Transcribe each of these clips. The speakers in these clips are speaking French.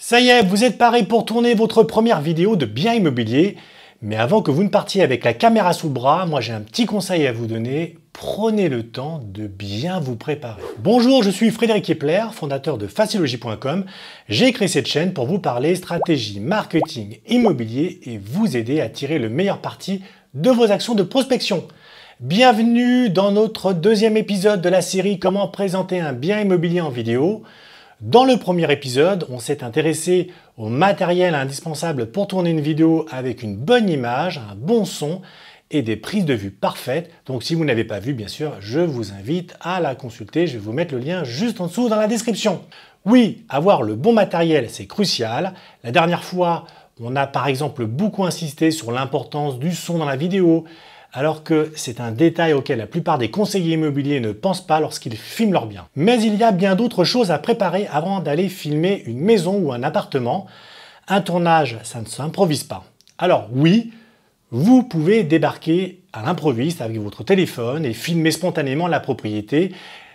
Ça y est, vous êtes paré pour tourner votre première vidéo de bien immobilier. Mais avant que vous ne partiez avec la caméra sous le bras, moi j'ai un petit conseil à vous donner. Prenez le temps de bien vous préparer. Bonjour, je suis Frédéric Epler, fondateur de facilogie.com. J'ai créé cette chaîne pour vous parler stratégie, marketing, immobilier et vous aider à tirer le meilleur parti de vos actions de prospection. Bienvenue dans notre deuxième épisode de la série Comment présenter un bien immobilier en vidéo. Dans le premier épisode, on s'est intéressé au matériel indispensable pour tourner une vidéo avec une bonne image, un bon son et des prises de vue parfaites. Donc si vous n'avez pas vu, bien sûr, je vous invite à la consulter. Je vais vous mettre le lien juste en dessous dans la description. Oui, avoir le bon matériel, c'est crucial. La dernière fois, on a par exemple beaucoup insisté sur l'importance du son dans la vidéo, alors que c'est un détail auquel la plupart des conseillers immobiliers ne pensent pas lorsqu'ils filment leurs biens. Mais il y a bien d'autres choses à préparer avant d'aller filmer une maison ou un appartement. Un tournage, ça ne s'improvise pas. Alors oui, vous pouvez débarquer à l'improviste avec votre téléphone et filmer spontanément la propriété,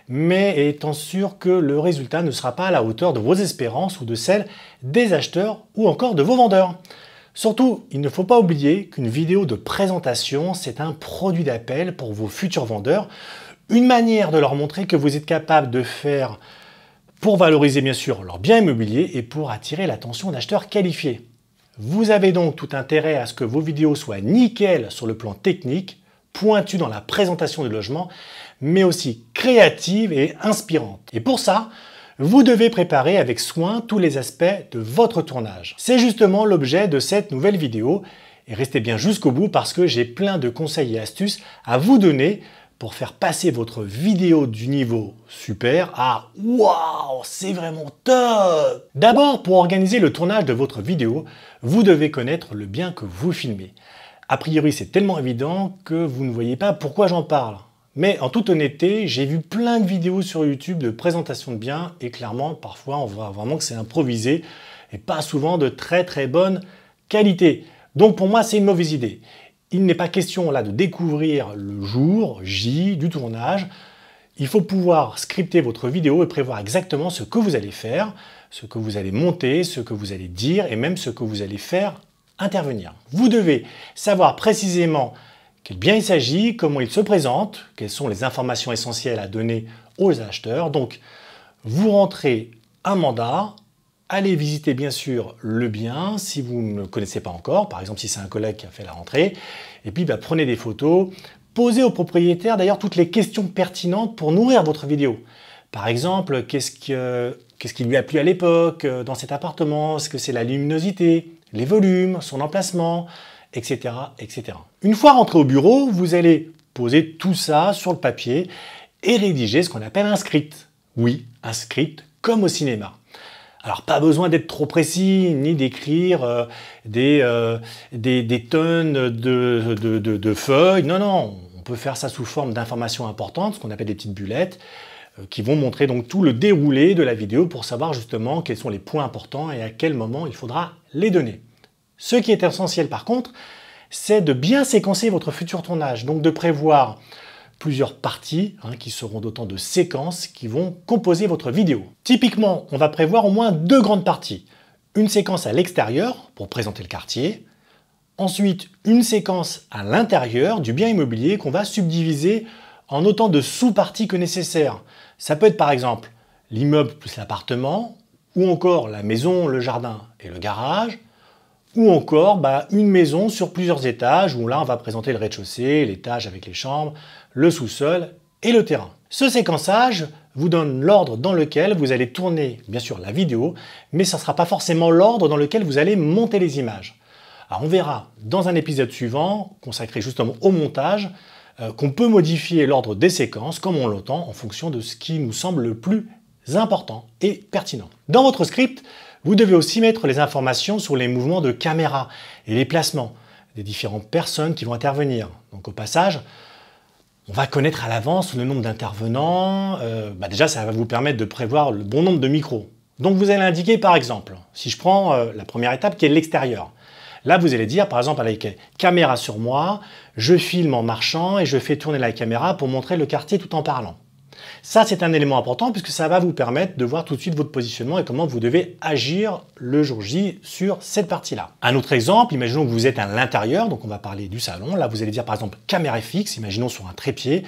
mais étant sûr que le résultat ne sera pas à la hauteur de vos espérances ou de celles des acheteurs ou encore de vos vendeurs. Surtout, il ne faut pas oublier qu'une vidéo de présentation, c'est un produit d'appel pour vos futurs vendeurs, une manière de leur montrer que vous êtes capable de faire pour valoriser bien sûr leur bien immobilier et pour attirer l'attention d'acheteurs qualifiés. Vous avez donc tout intérêt à ce que vos vidéos soient nickel sur le plan technique, pointues dans la présentation du logement, mais aussi créatives et inspirantes. Et pour ça, vous devez préparer avec soin tous les aspects de votre tournage. C'est justement l'objet de cette nouvelle vidéo. Et restez bien jusqu'au bout parce que j'ai plein de conseils et astuces à vous donner pour faire passer votre vidéo du niveau super à « Waouh, c'est vraiment top !» D'abord, pour organiser le tournage de votre vidéo, vous devez connaître le bien que vous filmez. A priori, c'est tellement évident que vous ne voyez pas pourquoi j'en parle. Mais en toute honnêteté, j'ai vu plein de vidéos sur YouTube de présentation de biens et clairement, parfois, on voit vraiment que c'est improvisé et pas souvent de très bonne qualité. Donc pour moi, c'est une mauvaise idée. Il n'est pas question là de découvrir le jour J du tournage. Il faut pouvoir scripter votre vidéo et prévoir exactement ce que vous allez faire, ce que vous allez monter, ce que vous allez dire et même ce que vous allez faire intervenir. Vous devez savoir précisément quel bien il s'agit, comment il se présente, quelles sont les informations essentielles à donner aux acheteurs. Donc, vous rentrez un mandat, allez visiter bien sûr le bien si vous ne le connaissez pas encore, par exemple si c'est un collègue qui a fait la rentrée, et puis prenez des photos, posez au propriétaire d'ailleurs toutes les questions pertinentes pour nourrir votre vidéo. Par exemple, qu'est-ce qui lui a plu à l'époque dans cet appartement, est-ce que c'est la luminosité, les volumes, son emplacement, etc., etc. Une fois rentré au bureau, vous allez poser tout ça sur le papier et rédiger ce qu'on appelle un script. Oui, un script comme au cinéma. Alors pas besoin d'être trop précis ni d'écrire des tonnes de feuilles. Non, on peut faire ça sous forme d'informations importantes, ce qu'on appelle des petites bullettes, qui vont montrer donc tout le déroulé de la vidéo pour savoir justement quels sont les points importants et à quel moment il faudra les donner. Ce qui est essentiel par contre, c'est de bien séquencer votre futur tournage, donc de prévoir plusieurs parties qui seront d'autant de séquences qui vont composer votre vidéo. Typiquement, on va prévoir au moins deux grandes parties. Une séquence à l'extérieur pour présenter le quartier, ensuite une séquence à l'intérieur du bien immobilier qu'on va subdiviser en autant de sous-parties que nécessaire. Ça peut être par exemple l'immeuble plus l'appartement, ou encore la maison, le jardin et le garage, ou encore une maison sur plusieurs étages où là on va présenter le rez-de-chaussée, l'étage avec les chambres, le sous-sol et le terrain. Ce séquençage vous donne l'ordre dans lequel vous allez tourner bien sûr la vidéo, mais ça ne sera pas forcément l'ordre dans lequel vous allez monter les images. Alors on verra dans un épisode suivant, consacré justement au montage, qu'on peut modifier l'ordre des séquences comme on l'entend en fonction de ce qui nous semble le plus important et pertinent. Dans votre script, vous devez aussi mettre les informations sur les mouvements de caméra et les placements des différentes personnes qui vont intervenir. Donc au passage, on va connaître à l'avance le nombre d'intervenants. Déjà, ça va vous permettre de prévoir le bon nombre de micros. Donc vous allez indiquer par exemple, si je prends la première étape qui est l'extérieur. Là, vous allez dire par exemple avec caméra sur moi, je filme en marchant et je fais tourner la caméra pour montrer le quartier tout en parlant. Ça, c'est un élément important puisque ça va vous permettre de voir tout de suite votre positionnement et comment vous devez agir le jour J sur cette partie-là. Un autre exemple, imaginons que vous êtes à l'intérieur, donc on va parler du salon. Là, vous allez dire par exemple caméra fixe, imaginons sur un trépied.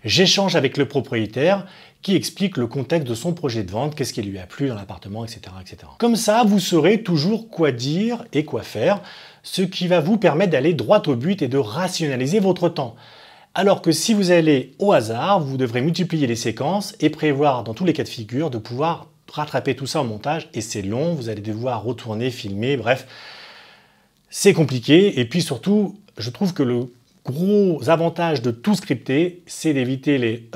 J'échange avec le propriétaire qui explique le contexte de son projet de vente, qu'est-ce qui lui a plu dans l'appartement, etc., etc. Comme ça, vous saurez toujours quoi dire et quoi faire, ce qui va vous permettre d'aller droit au but et de rationaliser votre temps. Alors que si vous allez au hasard, vous devrez multiplier les séquences et prévoir dans tous les cas de figure de pouvoir rattraper tout ça au montage, et c'est long, vous allez devoir retourner, filmer, bref, c'est compliqué. Et puis surtout, je trouve que le gros avantage de tout scripter, c'est d'éviter les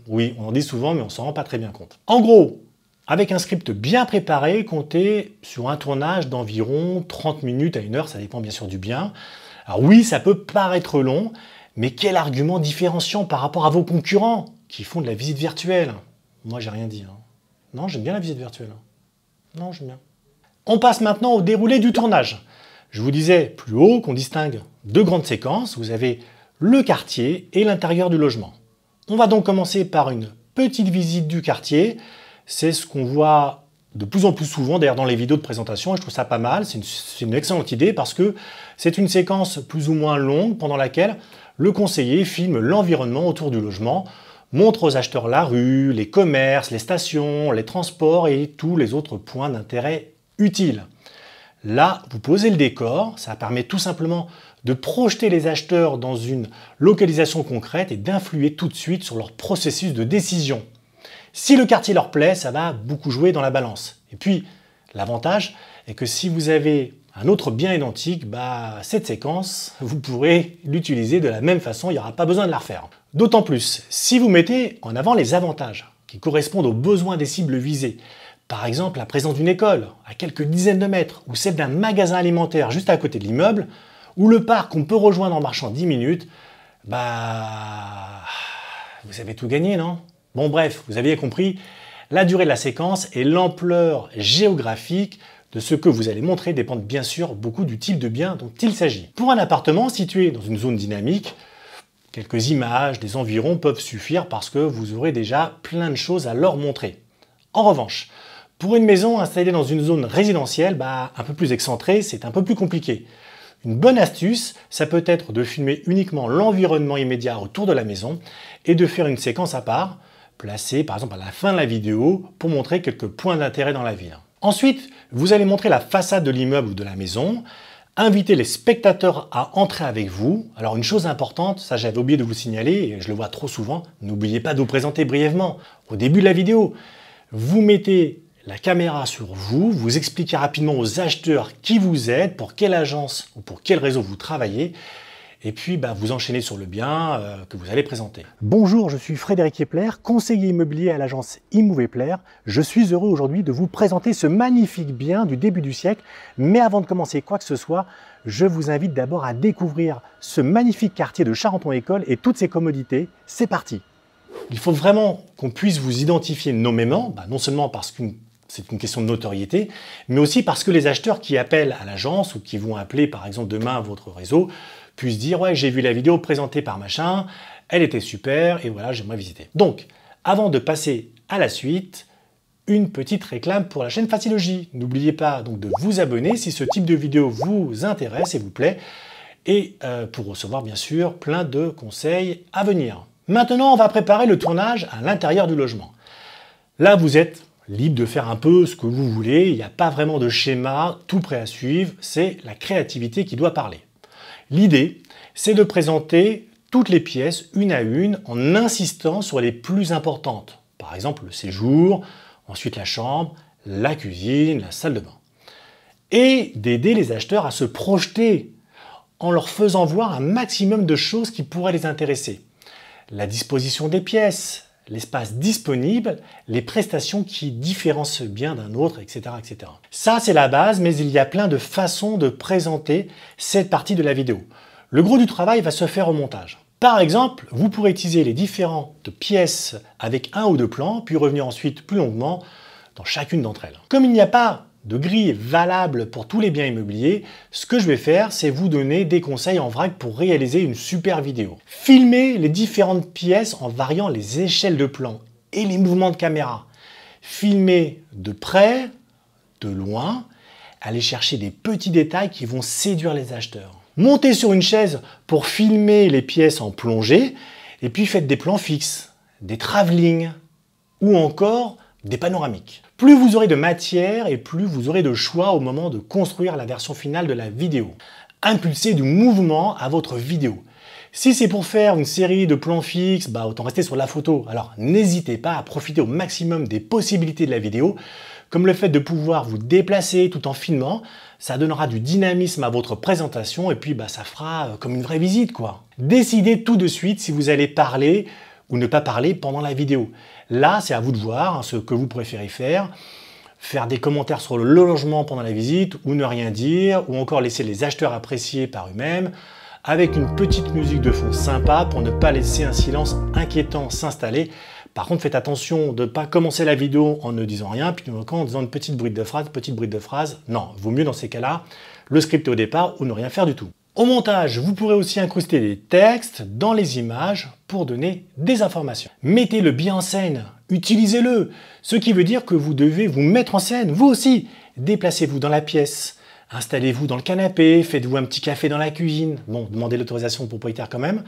oui, on en dit souvent, mais on s'en rend pas très bien compte. En gros, avec un script bien préparé, comptez sur un tournage d'environ 30 minutes à 1 heure, ça dépend bien sûr du bien. Alors oui, ça peut paraître long, mais quel argument différenciant par rapport à vos concurrents qui font de la visite virtuelle? Moi, j'ai rien dit. Non, j'aime bien la visite virtuelle. Non, j'aime bien. On passe maintenant au déroulé du tournage. Je vous disais plus haut qu'on distingue deux grandes séquences. Vous avez le quartier et l'intérieur du logement. On va donc commencer par une petite visite du quartier. C'est ce qu'on voit de plus en plus souvent, d'ailleurs dans les vidéos de présentation, et je trouve ça pas mal. C'est une excellente idée parce que c'est une séquence plus ou moins longue pendant laquelle le conseiller filme l'environnement autour du logement, montre aux acheteurs la rue, les commerces, les stations, les transports et tous les autres points d'intérêt utiles. Là, vous posez le décor, ça permet tout simplement de projeter les acheteurs dans une localisation concrète et d'influer tout de suite sur leur processus de décision. Si le quartier leur plaît, ça va beaucoup jouer dans la balance. Et puis, l'avantage est que si vous avez un autre bien identique, cette séquence, vous pourrez l'utiliser de la même façon, il n'y aura pas besoin de la refaire. D'autant plus, si vous mettez en avant les avantages qui correspondent aux besoins des cibles visées, par exemple la présence d'une école à quelques dizaines de mètres, ou celle d'un magasin alimentaire juste à côté de l'immeuble, ou le parc qu'on peut rejoindre en marchant 10 minutes, vous avez tout gagné, non? Bon bref, vous aviez compris, la durée de la séquence et l'ampleur géographique de ce que vous allez montrer dépendent bien sûr beaucoup du type de bien dont il s'agit. Pour un appartement situé dans une zone dynamique, quelques images des environs peuvent suffire parce que vous aurez déjà plein de choses à leur montrer. En revanche, pour une maison installée dans une zone résidentielle, un peu plus excentrée, c'est un peu plus compliqué. Une bonne astuce, ça peut être de filmer uniquement l'environnement immédiat autour de la maison et de faire une séquence à part, placée par exemple à la fin de la vidéo pour montrer quelques points d'intérêt dans la ville. Ensuite, vous allez montrer la façade de l'immeuble ou de la maison, inviter les spectateurs à entrer avec vous. Alors une chose importante, ça j'avais oublié de vous signaler, et je le vois trop souvent, n'oubliez pas de vous présenter brièvement au début de la vidéo. Vous mettez la caméra sur vous, vous expliquez rapidement aux acheteurs qui vous êtes, pour quelle agence ou pour quel réseau vous travaillez, et puis vous enchaînez sur le bien que vous allez présenter. Bonjour, je suis Frédéric Kepler, conseiller immobilier à l'agence Immove-Epler. Je suis heureux aujourd'hui de vous présenter ce magnifique bien du début du siècle, mais avant de commencer quoi que ce soit, je vous invite d'abord à découvrir ce magnifique quartier de Charenton-École et toutes ses commodités. C'est parti! Il faut vraiment qu'on puisse vous identifier nommément, non seulement parce que c'est une question de notoriété, mais aussi parce que les acheteurs qui appellent à l'agence ou qui vont appeler par exemple demain votre réseau puissent dire « ouais, j'ai vu la vidéo présentée par machin, elle était super et voilà, j'aimerais visiter ». Donc, avant de passer à la suite, une petite réclame pour la chaîne Facilogie. N'oubliez pas donc de vous abonner si ce type de vidéo vous intéresse et vous plaît, et pour recevoir bien sûr plein de conseils à venir. Maintenant, on va préparer le tournage à l'intérieur du logement. Là, vous êtes libre de faire un peu ce que vous voulez, il n'y a pas vraiment de schéma tout prêt à suivre, c'est la créativité qui doit parler. L'idée, c'est de présenter toutes les pièces une à une en insistant sur les plus importantes. Par exemple, le séjour, ensuite la chambre, la cuisine, la salle de bain. Et d'aider les acheteurs à se projeter en leur faisant voir un maximum de choses qui pourraient les intéresser. La disposition des pièces, l'espace disponible, les prestations qui différencient bien d'un autre, etc., etc. Ça, c'est la base, mais il y a plein de façons de présenter cette partie de la vidéo. Le gros du travail va se faire au montage. Par exemple, vous pourrez utiliser les différentes pièces avec un ou deux plans, puis revenir ensuite plus longuement dans chacune d'entre elles. Comme il n'y a pas de grille valable pour tous les biens immobiliers, ce que je vais faire, c'est vous donner des conseils en vrac pour réaliser une super vidéo. Filmez les différentes pièces en variant les échelles de plan et les mouvements de caméra. Filmez de près, de loin, allez chercher des petits détails qui vont séduire les acheteurs. Montez sur une chaise pour filmer les pièces en plongée et puis faites des plans fixes, des travelling ou encore des panoramiques. Plus vous aurez de matière et plus vous aurez de choix au moment de construire la version finale de la vidéo. Impulsez du mouvement à votre vidéo. Si c'est pour faire une série de plans fixes, autant rester sur la photo. Alors n'hésitez pas à profiter au maximum des possibilités de la vidéo, comme le fait de pouvoir vous déplacer tout en filmant. Ça donnera du dynamisme à votre présentation et puis ça fera comme une vraie visite quoi. Décidez tout de suite si vous allez parler ou ne pas parler pendant la vidéo. Là, c'est à vous de voir ce que vous préférez faire. Faire des commentaires sur le logement pendant la visite ou ne rien dire, ou encore laisser les acheteurs apprécier par eux-mêmes, avec une petite musique de fond sympa pour ne pas laisser un silence inquiétant s'installer. Par contre, faites attention de ne pas commencer la vidéo en ne disant rien, puis en disant une petite bride de phrase. Non, vaut mieux dans ces cas-là, le scripter au départ ou ne rien faire du tout. Au montage, vous pourrez aussi incruster des textes dans les images pour donner des informations. Mettez-le bien en scène, utilisez-le, ce qui veut dire que vous devez vous mettre en scène, vous aussi. Déplacez-vous dans la pièce, installez-vous dans le canapé, faites-vous un petit café dans la cuisine. Bon, demandez l'autorisation au propriétaire quand même.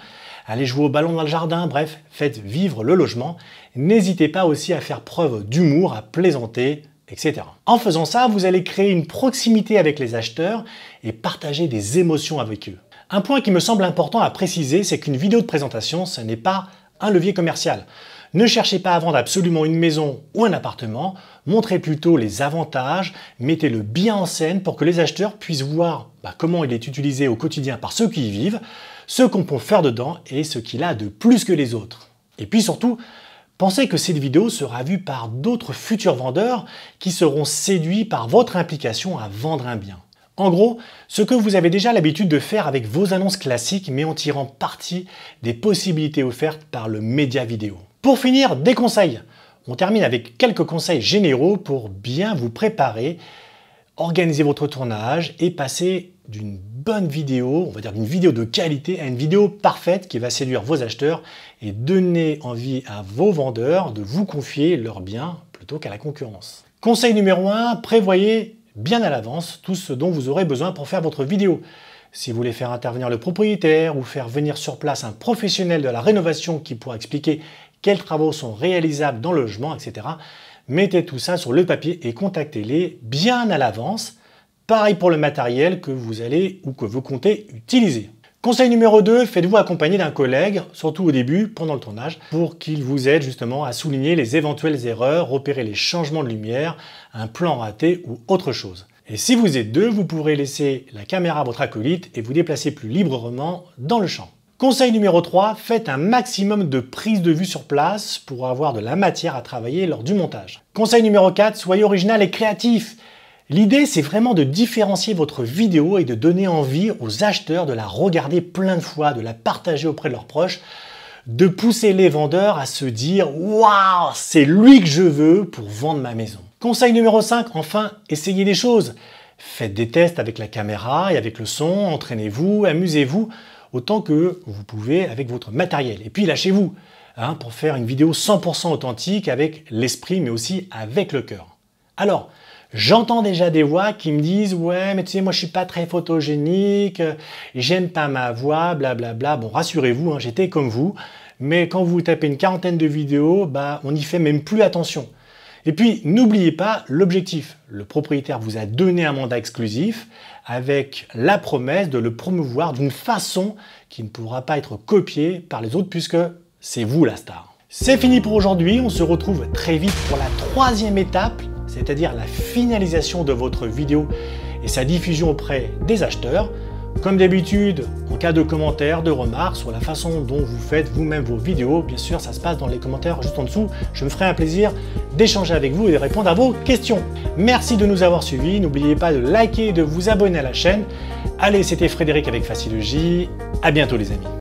Allez jouer au ballon dans le jardin, bref, faites vivre le logement. N'hésitez pas aussi à faire preuve d'humour, à plaisanter, etc. En faisant ça, vous allez créer une proximité avec les acheteurs et partager des émotions avec eux. Un point qui me semble important à préciser, c'est qu'une vidéo de présentation, ce n'est pas un levier commercial. Ne cherchez pas à vendre absolument une maison ou un appartement, montrez plutôt les avantages, mettez-le bien en scène pour que les acheteurs puissent voir comment il est utilisé au quotidien par ceux qui y vivent, ce qu'on peut faire dedans et ce qu'il a de plus que les autres. Et puis surtout, pensez que cette vidéo sera vue par d'autres futurs vendeurs qui seront séduits par votre implication à vendre un bien. En gros, ce que vous avez déjà l'habitude de faire avec vos annonces classiques, mais en tirant parti des possibilités offertes par le média vidéo. Pour finir, des conseils. On termine avec quelques conseils généraux pour bien vous préparer, organiser votre tournage et passer d'une bonne vidéo, on va dire d'une vidéo de qualité, à une vidéo parfaite qui va séduire vos acheteurs et donner envie à vos vendeurs de vous confier leurs biens plutôt qu'à la concurrence. Conseil numéro 1, prévoyez bien à l'avance tout ce dont vous aurez besoin pour faire votre vidéo. Si vous voulez faire intervenir le propriétaire ou faire venir sur place un professionnel de la rénovation qui pourra expliquer quels travaux sont réalisables dans le logement, etc. Mettez tout ça sur le papier et contactez-les bien à l'avance. Pareil pour le matériel que vous allez ou que vous comptez utiliser. Conseil numéro 2, faites-vous accompagner d'un collègue, surtout au début, pendant le tournage, pour qu'il vous aide justement à souligner les éventuelles erreurs, repérer les changements de lumière, un plan raté ou autre chose. Et si vous êtes deux, vous pourrez laisser la caméra à votre acolyte et vous déplacer plus librement dans le champ. Conseil numéro 3, faites un maximum de prises de vue sur place pour avoir de la matière à travailler lors du montage. Conseil numéro 4, soyez original et créatif. L'idée, c'est vraiment de différencier votre vidéo et de donner envie aux acheteurs de la regarder plein de fois, de la partager auprès de leurs proches, de pousser les vendeurs à se dire « Waouh, c'est lui que je veux pour vendre ma maison ». Conseil numéro 5, enfin, essayez des choses. Faites des tests avec la caméra et avec le son, entraînez-vous, amusez-vous autant que vous pouvez avec votre matériel. Et puis lâchez-vous pour faire une vidéo 100% authentique avec l'esprit mais aussi avec le cœur. Alors, j'entends déjà des voix qui me disent « Ouais, mais tu sais, moi je suis pas très photogénique, j'aime pas ma voix, blablabla. » Bon, rassurez-vous, j'étais comme vous, mais quand vous tapez une quarantaine de vidéos, on n'y fait même plus attention. Et puis, n'oubliez pas l'objectif. Le propriétaire vous a donné un mandat exclusif avec la promesse de le promouvoir d'une façon qui ne pourra pas être copiée par les autres puisque c'est vous la star. C'est fini pour aujourd'hui, on se retrouve très vite pour la 3e étape, c'est-à-dire la finalisation de votre vidéo et sa diffusion auprès des acheteurs. Comme d'habitude, en cas de commentaires, de remarques sur la façon dont vous faites vous-même vos vidéos, bien sûr, ça se passe dans les commentaires juste en dessous. Je me ferai un plaisir d'échanger avec vous et de répondre à vos questions. Merci de nous avoir suivis. N'oubliez pas de liker et de vous abonner à la chaîne. Allez, c'était Frédéric avec Facile J. À bientôt les amis.